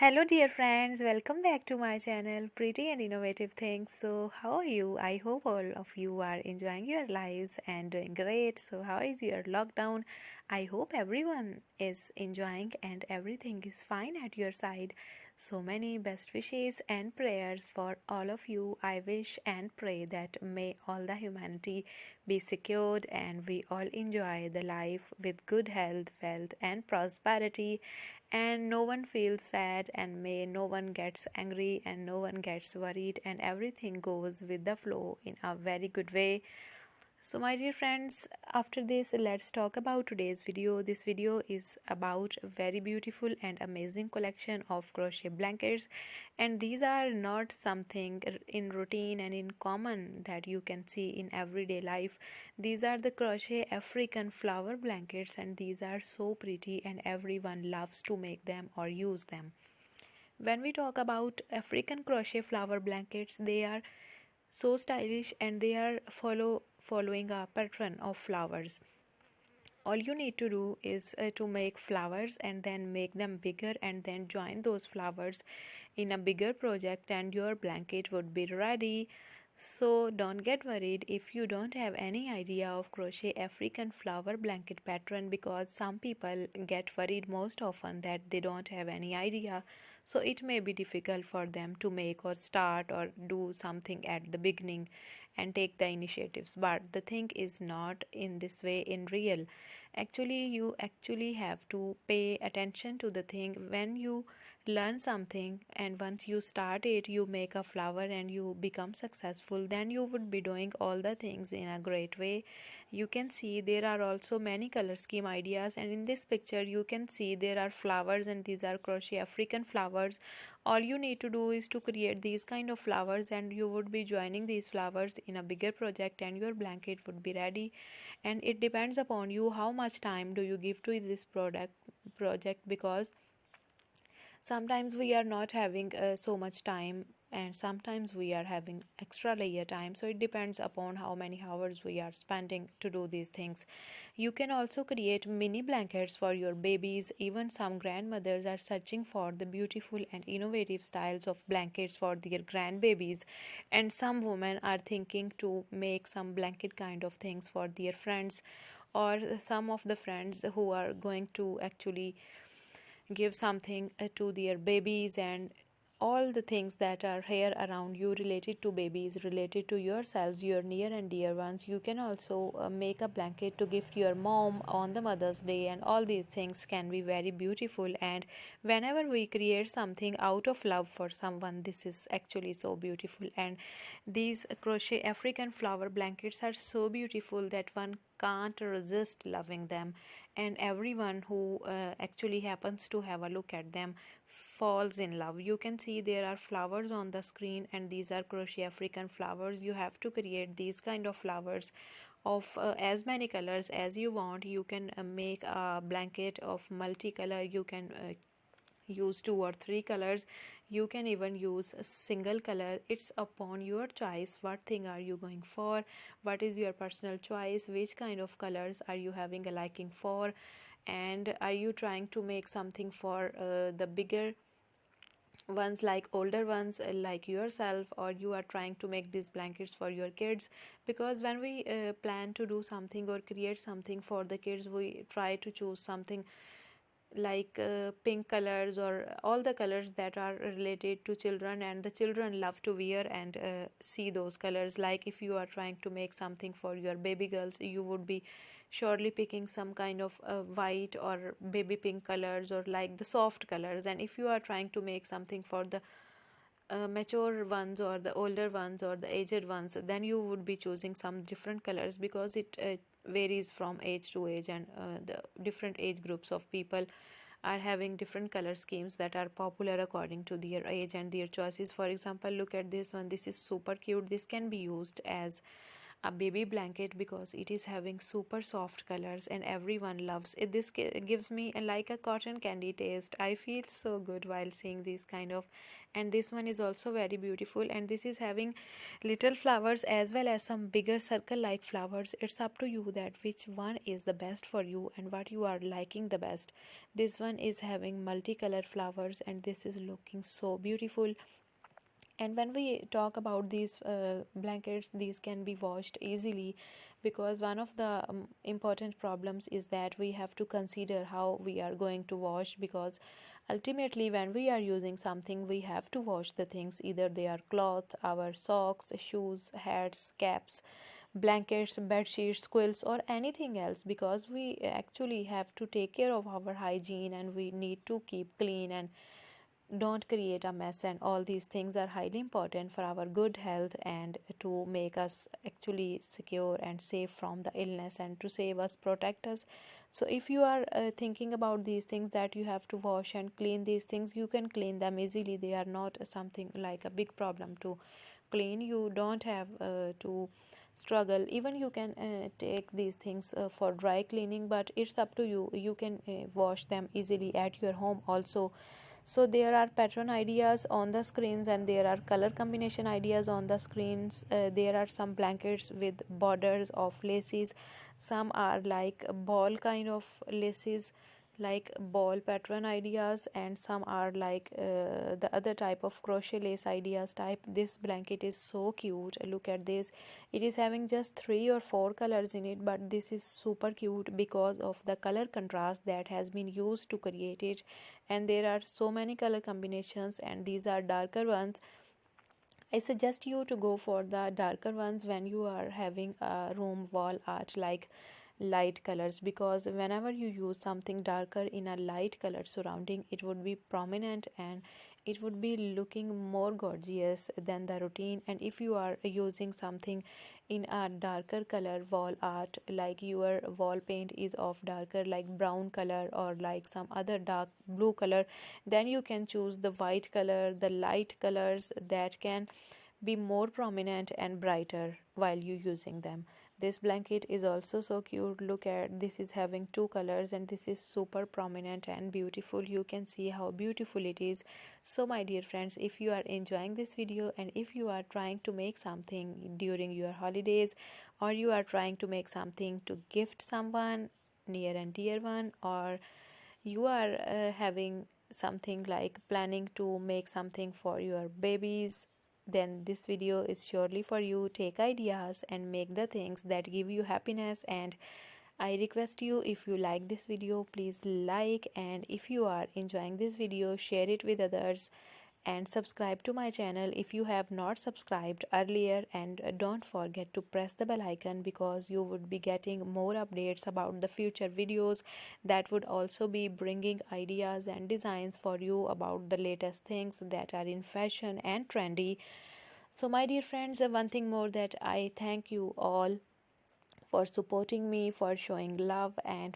Hello, dear friends. Welcome back to my channel, Pretty and Innovative Things. So, how are you? I hope all of you are enjoying your lives and doing great. So, how is your lockdown? I hope everyone is enjoying and everything is fine at your side. So many best wishes and prayers for all of you. I wish and pray that may all the humanity be secured and we all enjoy the life with good health, wealth, and prosperity, and no one feels sad, and may no one gets angry and no one gets worried, and everything goes with the flow in a very good way. So my dear friends, after this let's talk about today's video. This video is about a very beautiful and amazing collection of crochet blankets, and these are not something in routine and in common that you can see in everyday life. These are the crochet African flower blankets, and these are so pretty and everyone loves to make them or use them. When we talk about African crochet flower blankets, they are so stylish and they are following a pattern of flowers. All you need to do is to make flowers and then make them bigger and then join those flowers in a bigger project, and your blanket would be ready. So don't get worried if you don't have any idea of crochet African flower blanket pattern, because some people get worried most often that they don't have any idea. So it may be difficult for them to make or start or do something at the beginning and take the initiatives. But the thing is not in this way in real. Actually, you actually have to pay attention to the thing. When you learn something and once you start it, you make a flower and you become successful, then you would be doing all the things in a great way. You can see there are also many color scheme ideas, and in this picture you can see there are flowers, and these are crochet African flowers. All you need to do is to create these kind of flowers, and you would be joining these flowers in a bigger project and your blanket would be ready. And it depends upon you how much time do you give to this project, because sometimes we are not having so much time and sometimes we are having extra layer time, so it depends upon how many hours we are spending to do these things. You can also create mini blankets for your babies. Even some grandmothers are searching for the beautiful and innovative styles of blankets for their grandbabies, and some women are thinking to make some blanket kind of things for their friends, or some of the friends who are going to actually give something to their babies, and all the things that are here around you related to babies, related to yourselves, your near and dear ones. You can also make a blanket to gift your mom on the Mother's Day, and all these things can be very beautiful. And whenever we create something out of love for someone, this is actually so beautiful. And these crochet African flower blankets are so beautiful that one can't resist loving them, and everyone who actually happens to have a look at them falls in love. You can see there are flowers on the screen, and these are crochet African flowers. You have to create these kind of flowers of as many colors as you want. You can make a blanket of multicolor. You can use 2 or 3 colors. You can even use a single color. It's upon your choice. What thing are you going for? What is your personal choice? Which kind of colors are you having a liking for? And are you trying to make something for the bigger ones, like older ones, like yourself, or you are trying to make these blankets for your kids? Because when we plan to do something or create something for the kids, we try to choose something like pink colors or all the colors that are related to children, and the children love to wear and see those colors. Like if you are trying to make something for your baby girls, you would be surely picking some kind of white or baby pink colors, or like the soft colors. And if you are trying to make something for the mature ones or the older ones or the aged ones, then you would be choosing some different colors, because it varies from age to age, and the different age groups of people are having different color schemes that are popular according to their age and their choices. For example, look at this one. This is super cute. This can be used as a baby blanket because it is having super soft colors and everyone loves it. This gives me like a cotton candy taste. I feel so good while seeing this kind of. And this one is also very beautiful, and this is having little flowers as well as some bigger circle like flowers. It's up to you that which one is the best for you and what you are liking the best. This one is having multicolor flowers and this is looking so beautiful. And when we talk about these blankets, these can be washed easily, because one of the important problems is that we have to consider how we are going to wash, because ultimately when we are using something we have to wash the things, either they are cloth, our socks, shoes, hats, caps, blankets, bed sheets, quilts, or anything else, because we actually have to take care of our hygiene and we need to keep clean and don't create a mess. And all these things are highly important for our good health and to make us actually secure and safe from the illness and to save us, protect us. So if you are thinking about these things that you have to wash and clean these things, you can clean them easily. They are not something like a big problem to clean. You don't have to struggle. Even you can take these things for dry cleaning, but it's up to you. You can wash them easily at your home also. So there are pattern ideas on the screens and there are color combination ideas on the screens. There are some blankets with borders of laces. Some are like ball kind of laces, like ball pattern ideas, and some are like the other type of crochet lace ideas type. This blanket is so cute. Look at this. It is having just 3 or 4 colors in it, but this is super cute because of the color contrast that has been used to create it. And there are so many color combinations and these are darker ones. I suggest you to go for the darker ones when you are having a room wall art like light colors, because whenever you use something darker in a light color surrounding, it would be prominent and it would be looking more gorgeous than the routine. And if you are using something in a darker color wall art, like your wall paint is of darker like brown color or like some other dark blue color, then you can choose the white color, the light colors that can be more prominent and brighter while you using them. This blanket is also so cute. Look at this, is having 2 colors and this is super prominent and beautiful. You can see how beautiful it is. So my dear friends, if you are enjoying this video and if you are trying to make something during your holidays, or you are trying to make something to gift someone near and dear one, or you are having something like planning to make something for your babies, then this video is surely for you. Take ideas and make the things that give you happiness. And I request you, if you like this video, please like, and if you are enjoying this video, share it with others and subscribe to my channel if you have not subscribed earlier. And don't forget to press the bell icon, because you would be getting more updates about the future videos that would also be bringing ideas and designs for you about the latest things that are in fashion and trendy. So my dear friends, one thing more, that I thank you all for supporting me, for showing love and